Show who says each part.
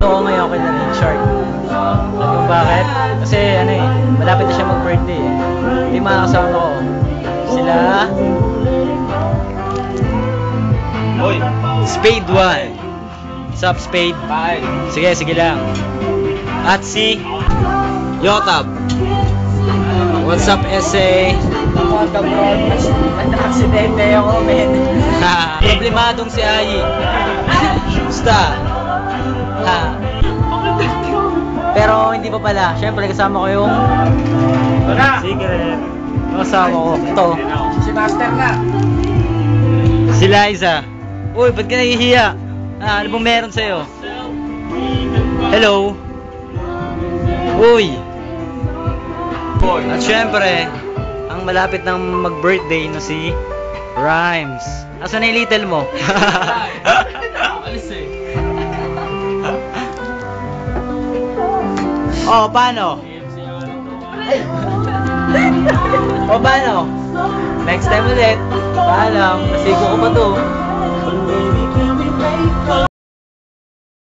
Speaker 1: ako ngayon kay Richard. Alam mo bakit? Kasi ano eh, malapit na siya mag-birthday eh. Hindi makakasama ko. Sila...
Speaker 2: Hoy!
Speaker 1: Spade 1. What's up, Spade?
Speaker 2: Bye!
Speaker 1: Sige, sige lang. At si... Yotab. What's up, SA?
Speaker 3: Mga bro, aksidente ako, men.
Speaker 1: Problemadong si Ayi. Basta. Ha. Pero hindi pa pala. Siyempre, kasama ko yung...
Speaker 2: Secret!
Speaker 1: Kasama ko. Ito.
Speaker 3: Si Master na.
Speaker 1: Si Liza. Uy, ba't ka nahihiya? Ano bang meron sa'yo? Hello? Uy! At syempre, ang malapit ng mag-birthday na si Rhymes. Asan na yung little mo?
Speaker 2: Alis eh.
Speaker 1: Oh, paano? O paano? Next time ulit. Paalam, nasigo ko pa to.